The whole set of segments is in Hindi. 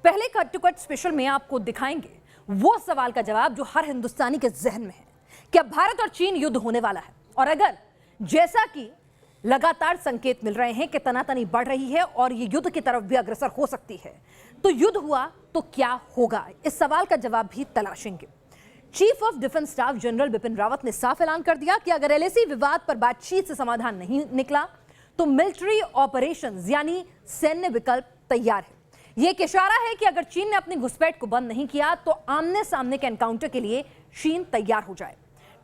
पहले कट टू कट स्पेशल में आपको दिखाएंगे वो सवाल का जवाब जो हर हिंदुस्तानी के जहन में है। क्या भारत और चीन युद्ध होने वाला है? और अगर जैसा कि लगातार संकेत मिल रहे हैं कि तनातनी बढ़ रही है और ये युद्ध की तरफ भी अग्रसर हो सकती है, तो युद्ध हुआ तो क्या होगा? इस सवाल का जवाब भी तलाशेंगे। Chief of defence staff general Bipin Rawat ने साफ ऐलान कर दिया कि अगर एलएसी विवाद पर बातचीत से समाधान नहीं निकला तो मिलिट्री ऑपरेशंस यानी सैन्य विकल्प तैयार है। यह एक इशारा है कि अगर चीन ने अपनी घुसपैठ को बंद नहीं किया तो आमने सामने के एनकाउंटर के लिए चीन तैयार हो जाए।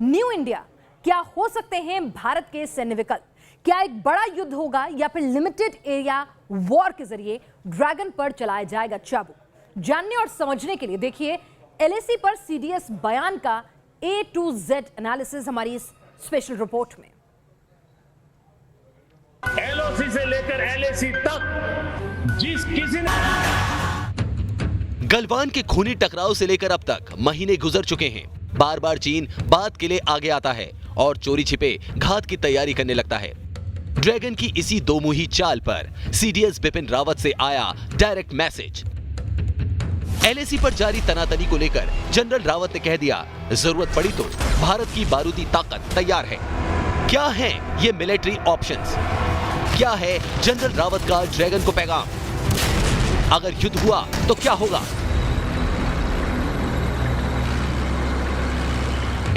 न्यू इंडिया क्या हो सकते हैं भारत के सैन्य विकल्प? क्या एक बड़ा युद्ध होगा या फिर लिमिटेड एरिया वॉर के जरिए ड्रैगन पर चलाया जाएगा चाबुक? जानने और समझने के लिए देखिए एलएसी पर सीडीएस बयान का A to Z एनालिसिस हमारी इस स्पेशल रिपोर्ट में। एलओसी से लेकर एलएसी तक जिस किसी ने गलवान के खूनी टकराव से लेकर अब तक महीने गुजर चुके हैं। बार बार चीन बात के लिए आगे आता है और चोरी छिपे घात की तैयारी करने लगता है। ड्रैगन की इसी दोमुही चाल पर सीडीएस बिपिन रावत से आया डायरेक्ट मैसेज। एलएसी पर जारी तनातनी को लेकर जनरल रावत ने कह दिया, जरूरत पड़ी तो भारत की बारूदी ताकत तैयार है। क्या है ये मिलिट्री ऑप्शंस? क्या है जनरल रावत का ड्रैगन को पैगाम? अगर युद्ध हुआ तो क्या होगा?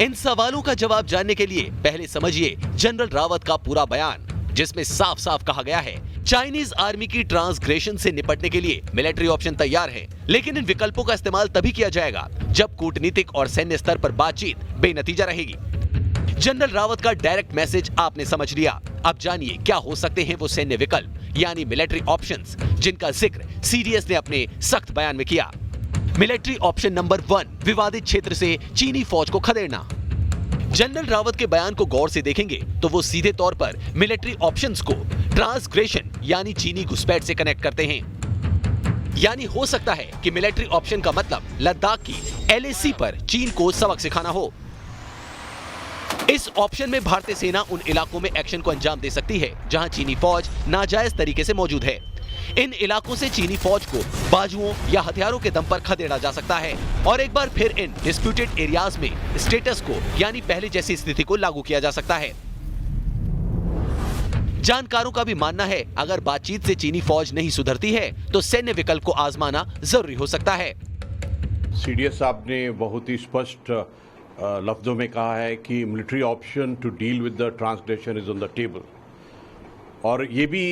इन सवालों का जवाब जानने के लिए पहले समझिए जनरल रावत का पूरा बयान, जिसमें साफ साफ कहा गया है चाइनीज आर्मी की ट्रांसग्रेशन से निपटने के लिए मिलिट्री ऑप्शन तैयार है, लेकिन इन विकल्पों का इस्तेमाल तभी किया जाएगा जब कूटनीतिक और सैन्य स्तर पर बातचीत बेनतीजा रहेगी। जनरल रावत का डायरेक्ट मैसेज आपने समझ लिया। अब जानिए क्या हो सकते हैं वो सैन्य विकल्प यानी मिलिट्री ऑप्शंस जिनका जिक्र सीडीएस ने अपने सख्त बयान में किया। मिलिट्री ऑप्शन नंबर 1, विवादित क्षेत्र से चीनी फौज को खदेड़ना। जनरल रावत के बयान को गौर से देखेंगे तो वो सीधे तौर पर मिलिट्री ऑप्शंस को ट्रांसग्रेशन यानी चीनी घुसपैठ से कनेक्ट करते हैं। यानी हो सकता है कि मिलिट्री ऑप्शन का मतलब लद्दाख की एलएसी पर चीन को सबक सिखाना हो। इस ऑप्शन में भारतीय सेना उन इलाकों में एक्शन को अंजाम दे सकती है जहां चीनी फौज नाजायज तरीके से मौजूद है। इन इलाकों से चीनी फौज को बाजुओं या हथियारों के दम पर खदेड़ा जा सकता है और एक बार फिर इन डिस्प्यूटेड एरियाज में स्टेटस को यानी पहले जैसी स्थिति को लागू किया जा सकता है। जानकारों का भी मानना है अगर बातचीत से चीनी फौज नहीं सुधरती है तो सैन्य विकल्प को आजमाना जरूरी हो सकता है। सीडीएस साहब ने बहुत ही स्पष्ट लफ्जों में कहा है कि military option to deal with the transgression is on the table, और ये भी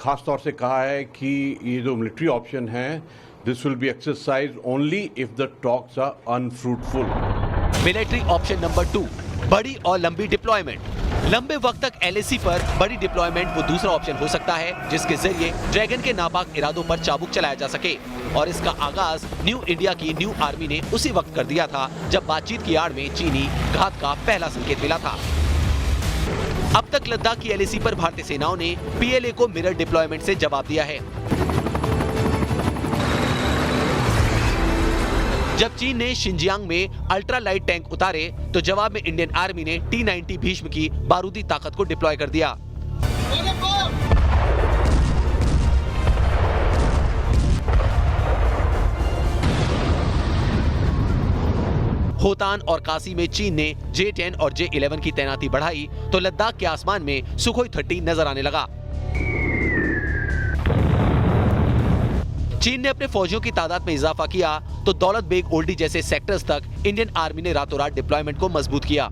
खास तौर से कहा है कि ये जो मिलिट्री ऑप्शन है this will be exercise only if the talks are unfruitful. Military option number 2, बड़ी और लंबी डिप्लॉयमेंट। लंबे वक्त तक एलएसी पर बड़ी डिप्लॉयमेंट वो दूसरा ऑप्शन हो सकता है जिसके जरिए ड्रैगन के नापाक इरादों पर चाबुक चलाया जा सके, और इसका आगाज न्यू इंडिया की न्यू आर्मी ने उसी वक्त कर दिया था जब बातचीत की आड़ में चीनी घात का पहला संकेत मिला था। अब तक लद्दाख की एलएसी पर भारतीय सेनाओं ने पीएलए को मिरर डिप्लॉयमेंट से जवाब दिया है। जब चीन ने शिनजियांग में अल्ट्रा लाइट टैंक उतारे तो जवाब में इंडियन आर्मी ने T-90 भीष्म की बारूदी ताकत को डिप्लॉय कर दिया। होतान और काशी में चीन ने J-10 और J-11 की तैनाती बढ़ाई तो लद्दाख के आसमान में सुखोई 30 नजर आने लगा। चीन ने अपने फौजियों की तादाद में इजाफा किया तो दौलत बेग ओल्डी जैसे सेक्टर्स तक इंडियन आर्मी ने रातों रात डिप्लॉयमेंट को मजबूत किया।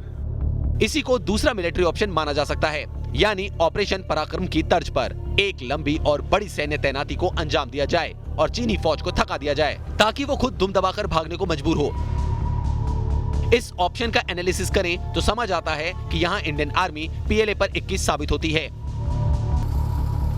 इसी को दूसरा मिलिट्री ऑप्शन माना जा सकता है, यानी ऑपरेशन पराक्रम की तर्ज पर एक लंबी और बड़ी सैन्य तैनाती को अंजाम दिया जाए और चीनी फौज को थका दिया जाए ताकि वो खुद दुम दबाकर भागने को मजबूर हो। इस ऑप्शन का एनालिसिस करें तो समझ आता है कि यहाँ इंडियन आर्मी पीएलए पर 21 साबित होती है।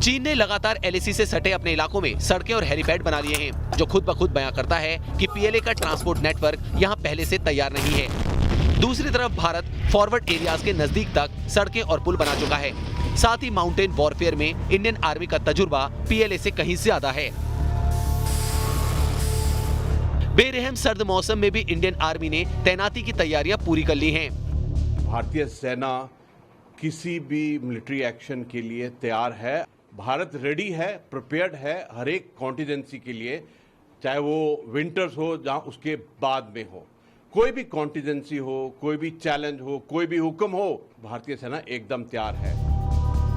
चीन ने लगातार एलएसी से सटे अपने इलाकों में सड़कें और हेलीपैड बना लिए हैं, जो खुद ब खुद बयां करता है कि पीएलए का ट्रांसपोर्ट नेटवर्क यहाँ पहले से तैयार नहीं है। दूसरी तरफ भारत फॉरवर्ड एरियाज के नजदीक तक सड़कें और पुल बना चुका है। साथ ही माउंटेन वॉरफेयर में इंडियन आर्मी का तजुर्बा पीएलए से कहीं ज्यादा है। बेरहम सर्द मौसम में भी इंडियन आर्मी ने तैनाती की तैयारियां पूरी कर ली हैं। भारतीय सेना किसी भी मिलिट्री एक्शन के लिए तैयार है। भारत रेडी है, प्रिपेयर्ड है हर एक कॉन्टिजेंसी के लिए। चाहे वो विंटर्स हो जहां उसके बाद में हो, कोई भी कॉन्टिजेंसी हो, कोई भी चैलेंज हो, कोई भी हुक्म हो, भारतीय सेना एकदम तैयार है।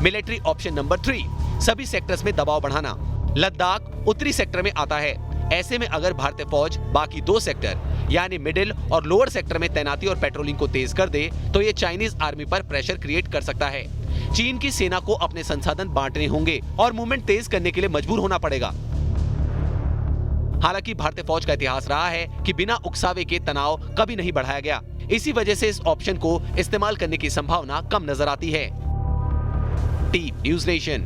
मिलिट्री ऑप्शन नंबर 3, सभी सेक्टर्स में दबाव बढ़ाना। लद्दाख उत्तरी सेक्टर में आता है। ऐसे में अगर भारतीय फौज बाकी 2 सेक्टर यानी मिडिल और लोअर सेक्टर में तैनाती और पेट्रोलिंग को तेज कर दे तो ये चाइनीज आर्मी पर प्रेशर क्रिएट कर सकता है। चीन की सेना को अपने संसाधन बांटने होंगे और मूवमेंट तेज करने के लिए मजबूर होना पड़ेगा। हालांकि भारतीय फौज का इतिहास रहा है कि बिना उकसावे के तनाव कभी नहीं बढ़ाया गया। इसी वजह से इस ऑप्शन को इस्तेमाल करने की संभावना कम नजर आती है। Team news nation.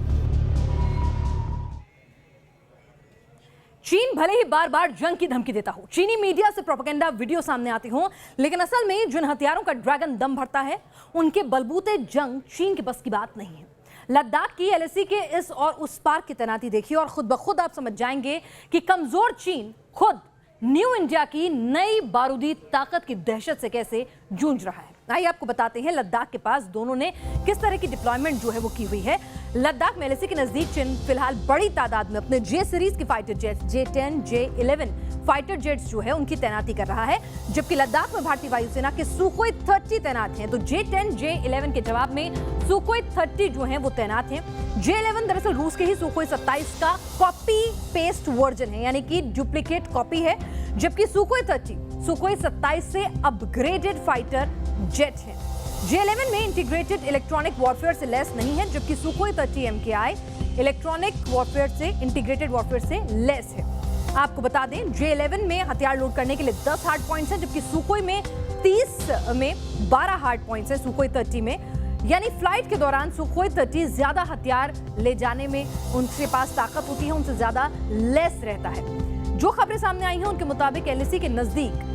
चीन भले ही बार बार जंग की धमकी देता हो, चीनी मीडिया से प्रोपेगेंडा वीडियो सामने आती हो, लेकिन असल में जिन हथियारों का ड्रैगन दम भरता है उनके बलबूते जंग चीन के बस की बात नहीं है। लद्दाख की एलएसी के इस और उस पार की तैनाती देखिए और खुद ब खुद आप समझ जाएंगे कि कमजोर चीन खुद न्यू इंडिया की नई बारूदी ताकत की दहशत से कैसे जूझ रहा है। आइए आपको बताते हैं लद्दाख के पास दोनों ने किस तरह की डिप्लॉयमेंट जो है वो की हुई है। लद्दाख में एलएसी के नजदीक चीन फिलहाल बड़ी तादाद में अपने जे सीरीज की fighter jet J-10, J-11 fighter jets जो है उनकी तैनाती कर रहा है, जबकि लद्दाख में भारतीय वायुसेना के सुखोई 30 तैनात हैं। तो J-10, J-11 के जवाब में सुखोई 30 जो हैं वो तैनात हैं। J-11 दरअसल रूस के ही सुखोई 27 का कॉपी पेस्ट वर्जन है, यानी कि डुप्लीकेट कॉपी है, जबकि सुखोई 30 सुखोई 27 से अपग्रेडेड फाइटर जेट है। J-11 में इंटीग्रेटेड इलेक्ट्रॉनिक वॉरफेयर से लेस नहीं है, जबकि सुखोई 30 MKI इलेक्ट्रॉनिक वॉरफेयर से इंटीग्रेटेड वॉरफेयर से लेस है। आपको बता दें J-11 में हथियार लोड करने के लिए 10 हार्ड पॉइंट्स हैं, जबकि सुखोई में 30 में 12 हार्ड पॉइंट्स हैं सुखोई 30 में, यानी फ्लाइट के दौरान सुखोई 30 ज्यादा हथियार ले जाने में उनके पास ताकत होती है, उनसे ज्यादा लेस रहता है। जो खबरें सामने आई हैं उनके मुताबिक एलएसी के नजदीक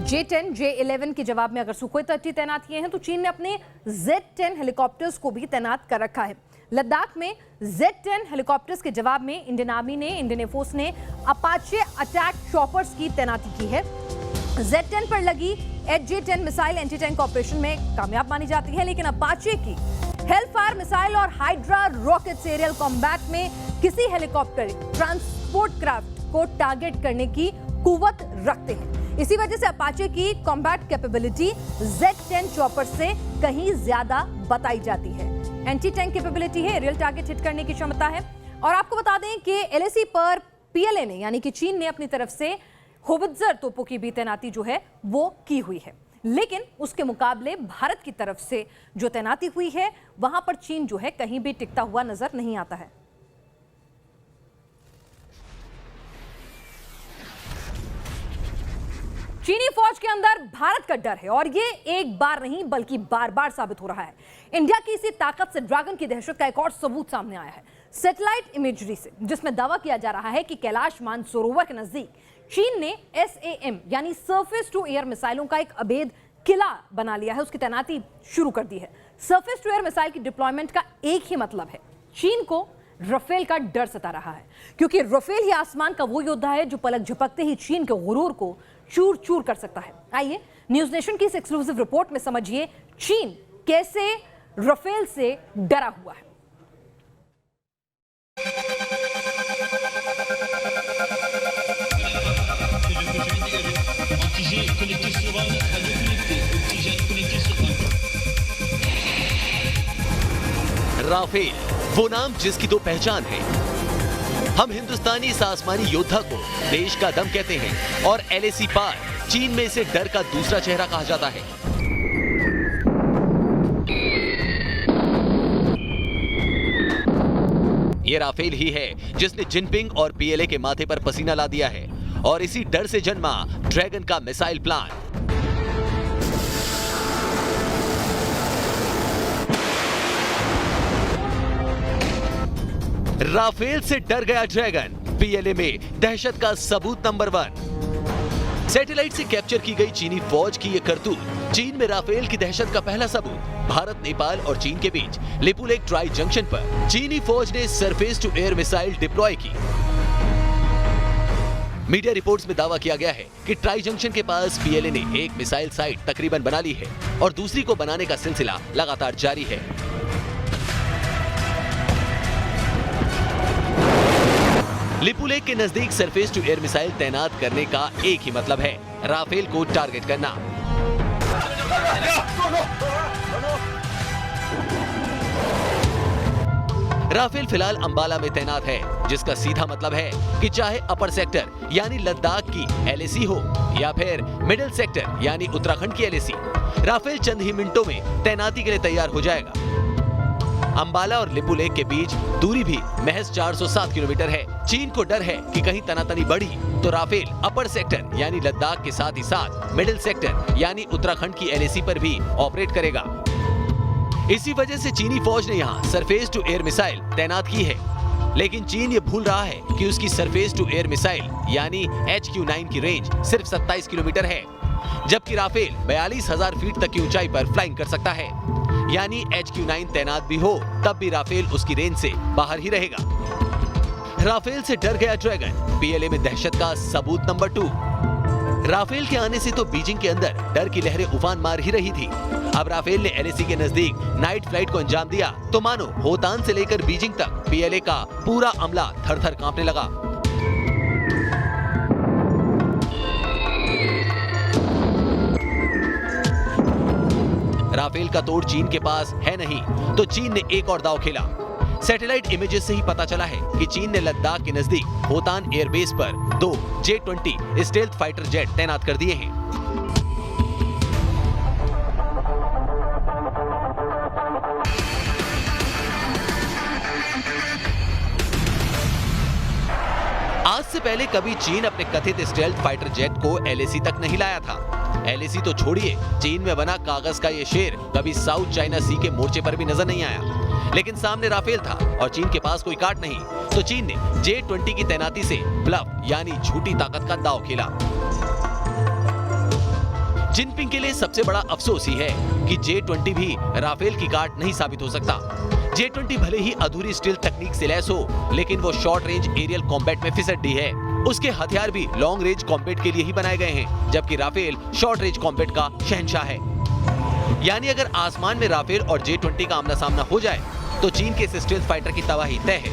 J-10, J-11 के जवाब में अगर सुखोई 30 तैनात किए हैं तो चीन ने अपने Z-10 हेलीकॉप्टर्स को भी तैनात कर रखा है। लद्दाख में Z-10 हेलीकॉप्टर्स के जवाब में इंडियन आर्मी ने, इंडियन एयरफोर्स ने अपाचे अटैक चॉपर्स की तैनाती की है। Z-10 पर लगी J-10 missile anti tank operation में कामयाब मानी जाती है, लेकिन अपाचे की हेलफायर मिसाइल और हाइड्रा रॉकेट्स एरियल कॉम्बैट में किसी हेलीकॉप्टर ट्रांसपोर्ट क्राफ्ट को टारगेट करने की कुव्वत रखते हैं। इसी वजह से अपाचे की कॉम्बैट कैपेबिलिटी Z-10 चॉपर से कहीं ज्यादा बताई जाती है। एंटी टैंक कैपेबिलिटी है, एरियल टारगेट हिट करने की क्षमता है। और आपको बता दें कि एलएसी पर पीएलए ने, यानी कि चीन ने अपनी तरफ से होवित्जर तोपों की भी तैनाती जो है वो की हुई है, लेकिन उसके मुकाबले भारत की तरफ से जो तैनाती हुई है वहां पर चीन जो है कहीं भी टिकता हुआ नजर नहीं आता है। चीनी फौज के अंदर भारत का डर है और ये एक बार नहीं बल्कि बार बार साबित हो रहा है। इंडिया की इसी ताकत से ड्रैगन की दहशत का एक और सबूत सामने आया है सैटेलाइट इमेजरी से, जिसमें दावा किया जा रहा है कि कैलाश मानसरोवर के नजदीक चीन ने SAM यानी सरफेस टू एयर मिसाइलों का एक अभेद किला बना लिया है, उसकी तैनाती शुरू कर दी है। सरफेस टू एयर मिसाइल की डिप्लॉयमेंट का एक ही मतलब है, चीन को राफेल का डर सता रहा है, क्योंकि राफेल ही आसमान का वो योद्धा है जो पलक झपकते ही चीन के गुरूर को चूर चूर कर सकता है। आइए न्यूज़ नेशन की इस एक्सक्लूसिव रिपोर्ट में समझिए चीन कैसे राफेल से डरा हुआ है। राफेल, वो नाम जिसकी तो पहचान है। हम हिंदुस्तानी इस आसमानी योद्धा को देश का दम कहते हैं और एलएसी पार चीन में इसे डर का दूसरा चेहरा कहा जाता है। ये राफेल ही है जिसने जिनपिंग और पीएलए के माथे पर पसीना ला दिया है और इसी डर से जन्मा ड्रैगन का मिसाइल प्लान। राफेल से डर गया ड्रैगन, पीएलए में दहशत का सबूत नंबर 1। सैटेलाइट से कैप्चर की गई चीनी फौज की ये करतूत चीन में राफेल की दहशत का पहला सबूत। भारत, नेपाल और चीन के बीच लिपुलेख ट्राई जंक्शन पर चीनी फौज ने surface to air missile deploy की। मीडिया रिपोर्ट्स में दावा किया गया है कि ट्राई जंक्शन के पास पीएलए ने एक मिसाइल साइट तकरीबन बना ली है और दूसरी को बनाने का सिलसिला लगातार जारी है। लिपुलेख के नजदीक सरफेस टू एयर मिसाइल तैनात करने का एक ही मतलब है, राफेल को टारगेट करना। राफेल फिलहाल अंबाला में तैनात है, जिसका सीधा मतलब है कि चाहे अपर सेक्टर यानी लद्दाख की एलएसी हो या फिर मिडिल सेक्टर यानी उत्तराखंड की एलएसी, राफेल चंद ही मिनटों में तैनाती के लिए तैयार हो जाएगा। अंबाला और लिपुलेख के बीच दूरी भी महज 407 किलोमीटर है। चीन को डर है कि कहीं तनातनी बढ़ी तो राफेल अपर सेक्टर यानी लद्दाख के साथ ही साथ मिडिल सेक्टर यानी उत्तराखंड की एलएसी पर भी ऑपरेट करेगा। इसी वजह से चीनी फौज ने यहाँ सरफेस टू एयर मिसाइल तैनात की है, लेकिन चीन ये भूल रहा है कि उसकी सरफेस टू एयर मिसाइल यानी HQ-9 की रेंज सिर्फ 27 किलोमीटर है, जबकि राफेल 42,000 फीट तक की ऊंचाई पर फ्लाइंग कर सकता है। यानी HQ-9 तैनात भी हो तब भी राफेल उसकी रेंज से बाहर ही रहेगा। राफेल से डर गया ड्रैगन, PLA में दहशत का सबूत नंबर 2। राफेल के आने से तो बीजिंग के अंदर डर की लहरें उफान मार ही रही थी। अब राफेल ने LAC के नजदीक नाइट फ्लाइट को अंजाम दिया तो मानो होतान से लेकर बीजिंग तक PLA का पूरा अमला थर-थर कांपने लगा। राफेल का तोड़ चीन के पास है नहीं, तो चीन ने एक और दांव खेला। सैटेलाइट इमेजेस से ही पता चला है कि चीन ने लद्दाख के नजदीक होतान एयरबेस पर 2 J-20 स्टेल्थ फाइटर जेट तैनात कर दिए हैं। आज से पहले कभी चीन अपने कथित स्टेल्थ फाइटर जेट को LAC तक नहीं लाया था। LAC तो छोड़िए, चीन में बना कागज का ये शेर कभी साउथ चाइना सी के मोर्चे पर भी नजर नहीं आया। लेकिन सामने राफेल था और चीन के पास कोई काट नहीं, तो चीन ने J-20 की तैनाती से ब्लफ यानी झूठी ताकत का दांव खेला। जिनपिंग के लिए सबसे बड़ा अफसोस ही है कि J-20 भी राफेल की काट नहीं साबित हो सकता। J-20 भले ही अधूरी स्टील्थ तकनीक से लैस हो, लेकिन वो शॉर्ट रेंज एरियल कॉम्बैट में फिसड्डी है। उसके हथियार भी लॉन्ग रेंज कॉम्बैट के लिए ही बनाए गए हैं, जबकि राफेल शॉर्ट रेंज कॉम्बैट का शहंशाह है। यानी अगर आसमान में राफेल और J-20 का आमना सामना हो जाए तो चीन के इस स्टील्थ फाइटर की तबाही तय है।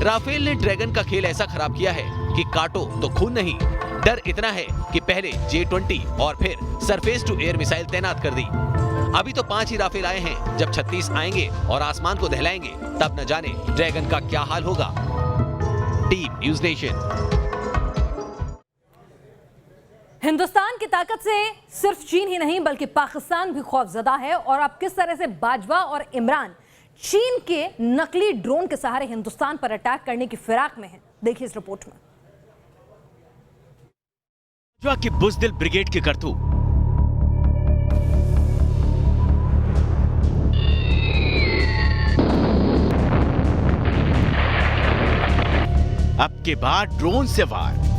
राफेल ने ड्रैगन का खेल ऐसा खराब किया है कि काटो तो खून नहीं। डर इतना है कि पहले J-20 और फिर सरफेस टू एयर मिसाइल तैनात कर दी। अभी तो 5 ही राफेल आए हैं, जब 36 आएंगे और आसमान को दहलाएंगे तब न जाने ड्रैगन का क्या हाल होगा। Team news nation. हिंदुस्तान की ताकत से सिर्फ चीन ही नहीं बल्कि पाकिस्तान भी खौफजदा है। और अब किस तरह से बाजवा और इमरान चीन के नकली ड्रोन के सहारे हिंदुस्तान पर अटैक करने की फिराक में हैं, देखिए इस रिपोर्ट में। बाजवा की बुज़दिल ब्रिगेड की करतूत। अब के बाद ड्रोन से वार।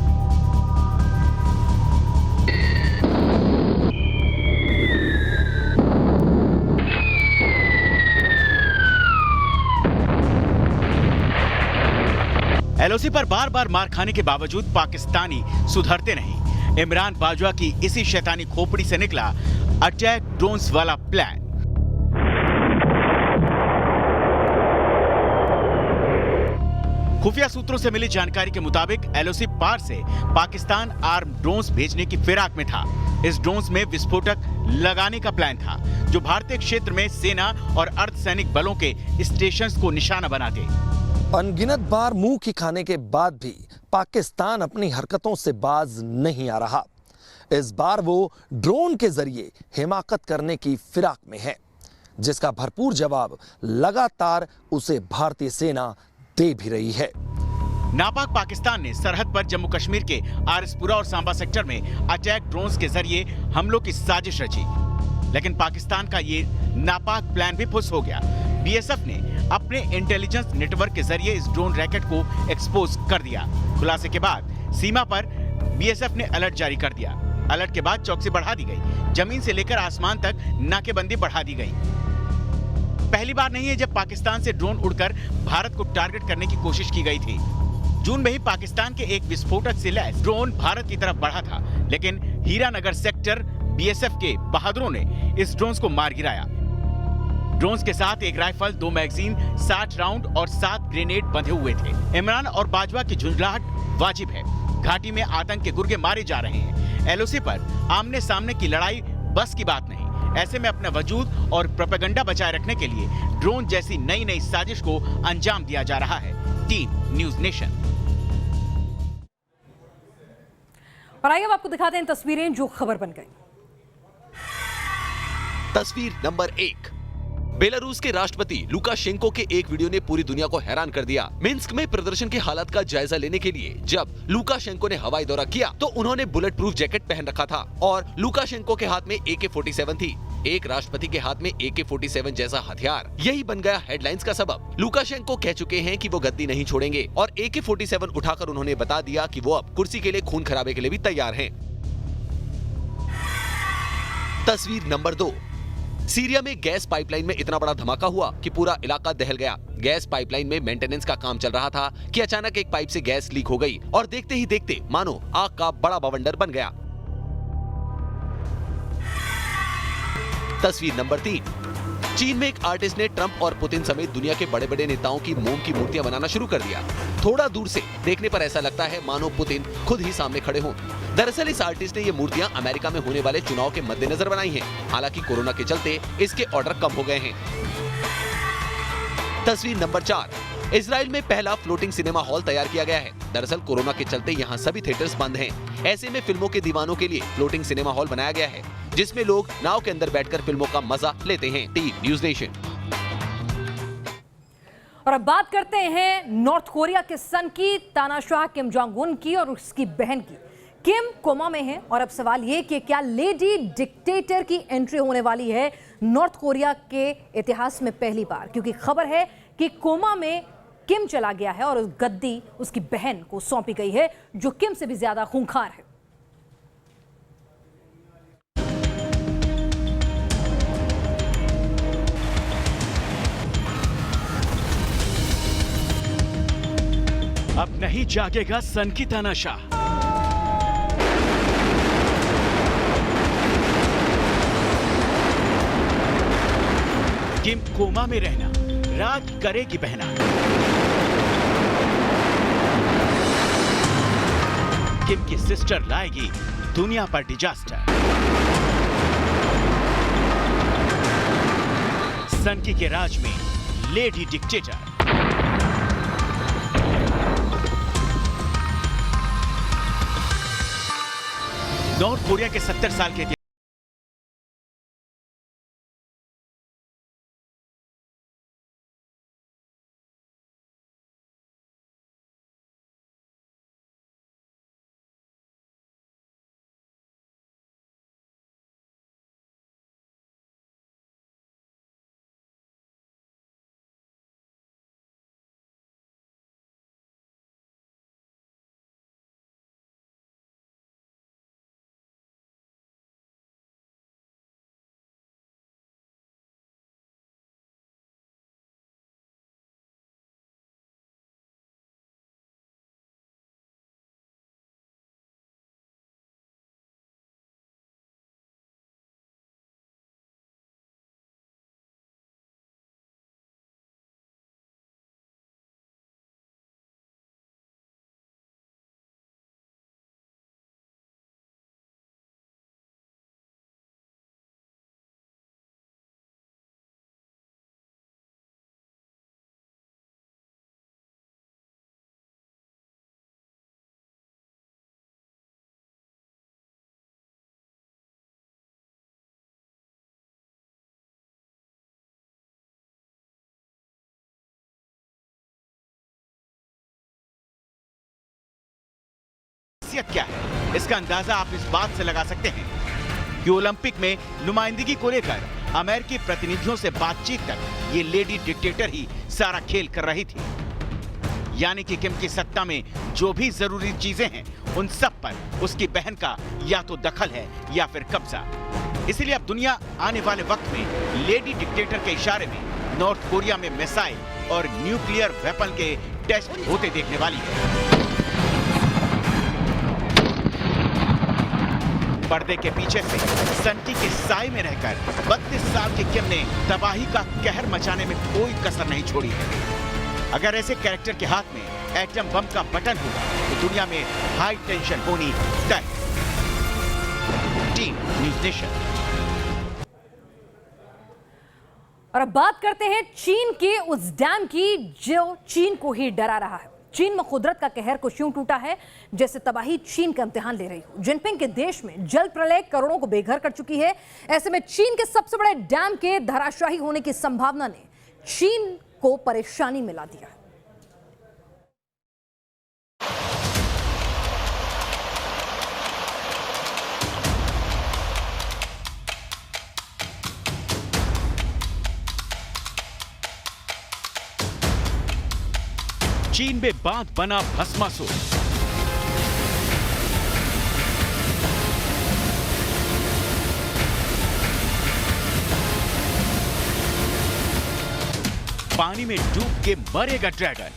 LOC पर बार बार मार खाने के बावजूद पाकिस्तानी सुधरते नहीं। इमरान बाजवा की इसी शैतानी खोपड़ी से निकला अटैक ड्रोन्स वाला प्लान। खुफिया सूत्रों से मिली जानकारी के मुताबिक LOC पार से पाकिस्तान आर्म ड्रोन्स भेजने की फिराक में था। इस ड्रोन्स में विस्फोटक लगाने का प्लान था, जो भारतीय क्षेत्र में सेना और अर्धसैनिक बलों के स्टेशंस को निशाना बनाते। अनगिनत बार मुंह की खाने के बाद भी पाकिस्तान अपनी हरकतों से बाज नहीं आ रहा। इस बार वो ड्रोन के जरिए हिमाकत करने की फिराक में है, जिसका भरपूर जवाब लगातार उसे भारतीय सेना दे भी रही है। नापाक पाकिस्तान ने सरहद पर जम्मू कश्मीर के आरएसपुरा और सांबा सेक्टर में अटैक ड्रोन्स के जरिए हमलों की साजिश रची, लेकिन पाकिस्तान का ये नापाक प्लान भी फुस हो गया। BSF ने अपने इंटेलिजेंस नेटवर्क के जरिए इस ड्रोन रैकेट को एक्सपोज कर दिया। खुलासे के बाद सीमा पर BSF ने अलर्ट जारी कर दिया। अलर्ट के बाद चौकसी बढ़ा दी गई, जमीन से लेकर आसमान तक नाकेबंदी बढ़ा दी गई। पहली बार नहीं है जब पाकिस्तान से ड्रोन उड़कर भारत को टारगेट करने की कोशिश की गई थी। जून में ही पाकिस्तान के एक विस्फोटक से लैस ड्रोन भारत की तरफ बढ़ा था, लेकिन हीरानगर सेक्टर BSF के बहादुरों ने इस ड्रोन को मार गिराया। ड्रोन्स के साथ एक राइफल, 2 मैगजीन, 60 राउंड और 7 ग्रेनेड बंधे हुए थे। इमरान और बाजवा की झुंझलाहट वाजिब है। घाटी में आतंक के गुर्गे मारे जा रहे हैं। एलओसी पर आमने सामने की लड़ाई बस की बात नहीं। ऐसे में अपना वजूद और प्रोपेगेंडा बचाए रखने के लिए ड्रोन जैसी नई नई साजिश को अंजाम दिया जा रहा है। Team news nation. और आइए अब आपको दिखाते हैं तस्वीरें जो खबर बन गई। तस्वीर नंबर 1। बेलारूस के राष्ट्रपति लुकाशेंको के एक वीडियो ने पूरी दुनिया को हैरान कर दिया। मिन्स्क में प्रदर्शन के हालात का जायजा लेने के लिए जब लुकाशेंको ने हवाई दौरा किया तो उन्होंने बुलेट प्रूफ जैकेट पहन रखा था और लुकाशेंको के हाथ में AK-47 थी। एक राष्ट्रपति के हाथ में AK-47 जैसा हथियार, यही बन गया हेडलाइंस का सबब। लुकाशेंको कह चुके हैं कि वो गद्दी नहीं छोड़ेंगे और AK-47 उठाकर उन्होंने बता दिया कि वो अब कुर्सी के लिए खून खराबे के लिए भी तैयार हैं। तस्वीर नंबर 2। सीरिया में गैस पाइपलाइन में इतना बड़ा धमाका हुआ कि पूरा इलाका दहल गया। गैस पाइपलाइन में मेंटेनेंस का काम चल रहा था कि अचानक एक पाइप से गैस लीक हो गई और देखते ही देखते मानो आग का बड़ा बवंडर बन गया। तस्वीर नंबर 3। चीन में एक आर्टिस्ट ने ट्रंप और पुतिन समेत दुनिया के बड़े बड़े नेताओं की मोम की मूर्तियां बनाना शुरू कर दिया। थोड़ा दूर से देखने पर ऐसा लगता है मानो पुतिन खुद ही सामने खड़े हों। दरअसल इस आर्टिस्ट ने ये मूर्तियां अमेरिका में होने वाले चुनाव के मद्देनजर बनाई हैं। हालांकि कोरोना के चलते इसके ऑर्डर कम हो गए हैं। तस्वीर नंबर 4। इजराइल में पहला फ्लोटिंग सिनेमा हॉल तैयार किया गया है। दरअसल कोरोना के चलते यहाँ सभी थिएटर्स बंद हैं। ऐसे में फिल्मों के दीवानों के लिए फ्लोटिंग सिनेमा हॉल बनाया गया है जिसमें लोग नाव के अंदर बैठकर फिल्मों का मजा लेते हैं। Team news nation. और अब बात करते हैं नॉर्थ कोरिया के सन की, तानाशाह किम जोंग उन की और उसकी बहन की। किम कोमा में है और अब सवाल ये कि क्या लेडी डिक्टेटर की एंट्री होने वाली है नॉर्थ कोरिया के इतिहास में पहली बार, क्योंकि खबर है कि कोमा में किम चला गया है और उस गद्दी उसकी बहन को सौंपी गई है जो किम से भी ज्यादा खूंखार है। अब नहीं जागेगा सन की तानाशाह। किम कोमा में रहना, राज करेगी बहना। किम की सिस्टर लाएगी दुनिया पर डिजास्टर। सन की के राज में लेडी डिक्टेटर। नॉर्थ कोरिया के 70 साल के क्या है, इसका अंदाजा आप इस बात से लगा सकते हैं कि ओलंपिक में नुमाइंदगी को लेकर अमेरिकी प्रतिनिधियों से बातचीत तक ये लेडी डिक्टेटर ही सारा खेल कर रही थी। यानी कि किम की सत्ता में जो भी जरूरी चीजें हैं उन सब पर उसकी बहन का या तो दखल है या फिर कब्जा। इसलिए अब दुनिया आने वाले वक्त में लेडी डिक्टेटर के इशारे में नॉर्थ कोरिया में मिसाइल और न्यूक्लियर वेपन के टेस्ट होते देखने वाली है। पर्दे के पीछे से सन्टी के साए में रहकर 32 साल के किम ने तबाही का कहर मचाने में कोई कसर नहीं छोड़ी है। अगर ऐसे कैरेक्टर के हाथ में एटम बम का बटन होगा तो दुनिया में हाई टेंशन होनी तय। Team news nation. और अब बात करते हैं चीन के उस डैम की जो चीन को ही डरा रहा है। चीन में कुदरत का कहर कुछ यूं टूटा है जैसे तबाही चीन का इम्तिहान ले रही हो। जिनपिंग के देश में जल प्रलय करोड़ों को बेघर कर चुकी है। ऐसे में चीन के सबसे बड़े डैम के धराशायी होने की संभावना ने चीन को परेशानी में ला दिया है। चीन में बांध बना भस्मासुर। पानी में डूब के मरेगा ड्रैगन।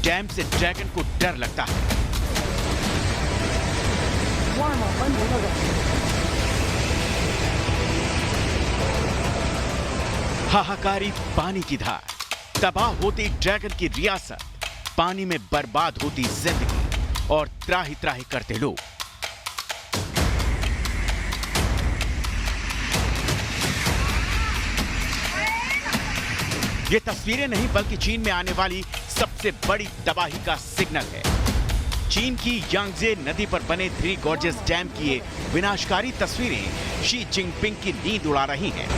डैम से ड्रैगन को डर लगता है। हाहाकारी पानी की धार, तबाह होती ड्रैगन की रियासत, पानी में बर्बाद होती जिंदगी और त्राही त्राही करते लोग। ये तस्वीरें नहीं बल्कि चीन में आने वाली सबसे बड़ी तबाही का सिग्नल है। चीन की यांगजे नदी पर बने थ्री गॉर्जेस डैम की ये विनाशकारी तस्वीरें शी जिनपिंग की नींद उड़ा रही हैं।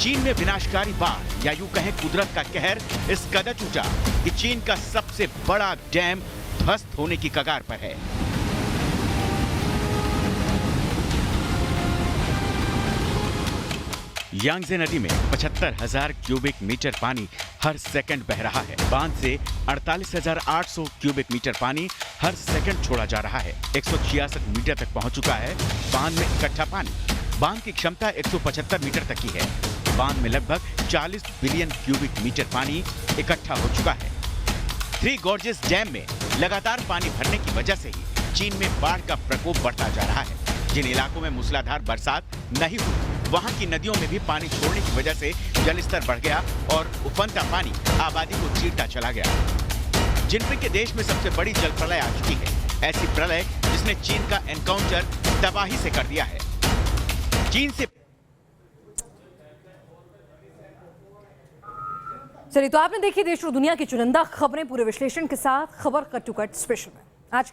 चीन में विनाशकारी बाढ़ या यूं कहें कुदरत का कहर इस कदर टूटा कि चीन का सबसे बड़ा डैम ध्वस्त होने की कगार पर है। यांगजे नदी में 75,000 क्यूबिक मीटर पानी हर सेकंड बह रहा है। बांध से 48,800 क्यूबिक मीटर पानी हर सेकंड छोड़ा जा रहा है। 166 मीटर तक पहुंच चुका है बांध में इकट्ठा पानी। बांध की क्षमता 175 मीटर तक की है। बांध में लगभग 40 बिलियन क्यूबिक मीटर पानी इकट्ठा हो चुका है। थ्री गॉर्जेस डैम में लगातार पानी भरने की वजह से ही चीन में बाढ़ का प्रकोप बढ़ता जा रहा है। जिन इलाकों में मूसलाधार बरसात नहीं हुई वहां की नदियों में भी पानी छोड़ने की वजह से जलस्तर बढ़ गया और उफनता पानी आबादी को चीरता चला गया। जिनपिंग के देश में सबसे बड़ी जल प्रलय आ चुकी है। ऐसी प्रलय जिसने चीन का एनकाउंटर तबाही से कर दिया है। चीन से चलिए, तो आपने देखी देश और दुनिया की चुनिंदा खबरें पूरे विश्लेषण के साथ खबर कट टू कट स्पेशल में। आज के लिए